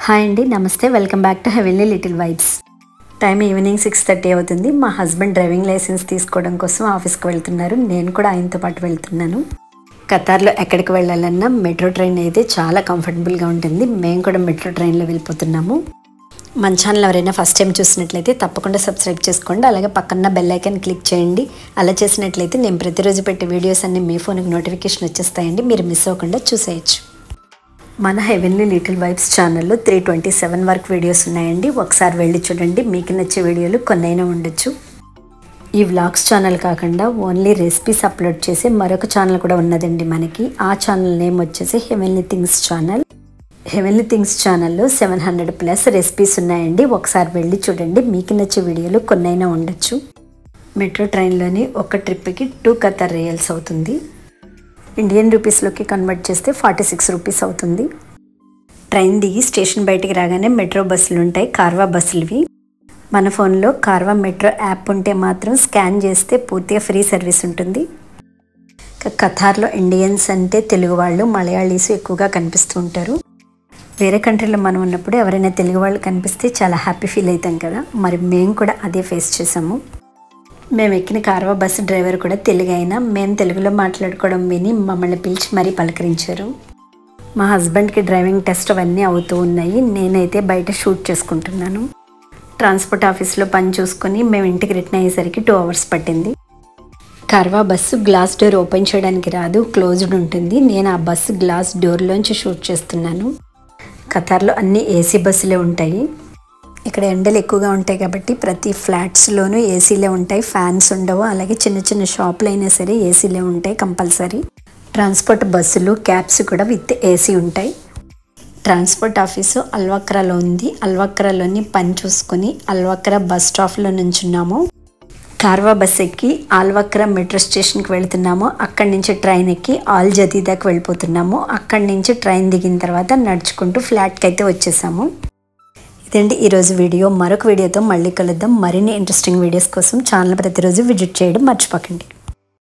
Hi అండి, నమస్తే. Welcome back to heavenly little vibes. Time evening 6:30 అవుతుంది. మా హస్బెండ్ డ్రైవింగ్ లైసెన్స్ తీసుకోవడం కోసం ఆఫీస్కి వెళ్తున్నారు. నేను కూడా ఆయనతో పాటు వెళ్తున్నాను. ఖతార్లో ఎక్కడికి వెళ్ళాలన్నా మెట్రో ట్రైన్ అయితే చాలా కంఫర్టబుల్గా ఉంటుంది. మేము కూడా మెట్రో ట్రైన్లో వెళ్ళిపోతున్నాము. మన ఛానల్ ఎవరైనా ఫస్ట్ టైం చూసినట్లయితే తప్పకుండా సబ్స్క్రైబ్ చేసుకోండి. అలాగే పక్కన బెల్ ఐకాన్ క్లిక్ చేయండి. అలా చేసినట్లయితే నేను ప్రతిరోజు పెట్టే వీడియోస్ అన్ని మీ ఫోన్కి నోటిఫికేషన్ వచ్చేస్తాయండి. మీరు మిస్ అవ్వకుండా చూసేయచ్చు. మన హెవెన్లీ లిటిల్ వైబ్స్ ఛానల్లో 327 వరకు వీడియోస్ ఉన్నాయండి. ఒకసారి వెళ్ళి చూడండి. మీకు నచ్చే వీడియోలు కొన్నైనా ఉండొచ్చు. ఈ వ్లాగ్స్ ఛానల్ కాకుండా ఓన్లీ రెసిపీస్ అప్లోడ్ చేసే మరొక ఛానల్ కూడా ఉన్నదండి మనకి. ఆ ఛానల్ నేమ్ వచ్చేసి heavenly things channel. Heavenly things ఛానల్లో 700+ రెసిపీస్ ఉన్నాయండి. ఒకసారి వెళ్ళి చూడండి. మీకు నచ్చే వీడియోలు కొన్నైనా ఉండొచ్చు. మెట్రో ట్రైన్లోని ఒక ట్రిప్కి 2 ఖతార్ రియల్స్ అవుతుంది. ఇండియన్ రూపీస్లోకి కన్వర్ట్ చేస్తే 46 రూపీస్ అవుతుంది. ట్రైన్ దిగి స్టేషన్ బయటికి రాగానే మెట్రో బస్సులు ఉంటాయి. కార్వా బస్సులువి. మన ఫోన్లో కార్వా మెట్రో యాప్ ఉంటే మాత్రం స్కాన్ చేస్తే పూర్తిగా ఫ్రీ సర్వీస్ ఉంటుంది. ఖతార్లో ఇండియన్స్ అంటే తెలుగు వాళ్ళు, మలయాళీస్ ఎక్కువగా కనిపిస్తూ ఉంటారు. వేరే కంట్రీలో మనం ఉన్నప్పుడు ఎవరైనా తెలుగు వాళ్ళు కనిపిస్తే చాలా హ్యాపీ ఫీల్ అవుతాం కదా. మరి మేము కూడా అదే ఫేస్ చేసాము. మేము ఎక్కిన కార్వా బస్సు డ్రైవర్ కూడా తెలుగు అయినా మేము తెలుగులో మాట్లాడుకోవడం విని మమ్మల్ని పిలిచి మరీ పలకరించారు. మా హస్బెండ్కి డ్రైవింగ్ టెస్ట్ అవన్నీ అవుతూ ఉన్నాయి. నేనైతే బయట షూట్ చేసుకుంటున్నాను. ట్రాన్స్పోర్ట్ ఆఫీస్లో పని చూసుకొని మేము ఇంటికి రిటర్న్ అయ్యేసరికి 2 hours పట్టింది. Carvaan bus glass door open చేయడానికి రాదు, క్లోజ్డ్ ఉంటుంది. నేను ఆ బస్సు గ్లాస్ డోర్లోంచి షూట్ చేస్తున్నాను. ఖతార్లో అన్ని ఏసీ బస్సులే ఉంటాయి. ఇక్కడ ఎండలు ఎక్కువగా ఉంటాయి కాబట్టి ప్రతి ఫ్లాట్స్లోనూ ఏసీలే ఉంటాయి, ఫ్యాన్స్ ఉండవు. అలాగే చిన్న చిన్న షాపులు అయినా సరే ఏసీలే ఉంటాయి కంపల్సరీ. ట్రాన్స్పోర్ట్ బస్సులు, క్యాబ్స్ కూడా విత్ ఏసీ ఉంటాయి. ట్రాన్స్పోర్ట్ ఆఫీసు అల్వక్రాలో ఉంది. అల్వక్రాలోని పని చూసుకొని అల్వక్రా బస్ స్టాప్లో నుంచున్నాము. కార్వా బస్ ఎక్కి అల్వక్రా మెట్రో స్టేషన్కి వెళుతున్నాము. అక్కడి నుంచి ట్రైన్ ఎక్కి ఆల్ జదీదాకి వెళ్ళిపోతున్నాము. అక్కడి నుంచి ట్రైన్ దిగిన తర్వాత నడుచుకుంటూ ఫ్లాట్కి అయితే వచ్చేసాము. ఇదండి ఈరోజు వీడియో. మరొక వీడియోతో మళ్ళీ కలుద్దాం. మరిన్ని ఇంట్రెస్టింగ్ వీడియోస్ కోసం ఛానల్ ప్రతిరోజు విజిట్ చేయడం మర్చిపోకండి.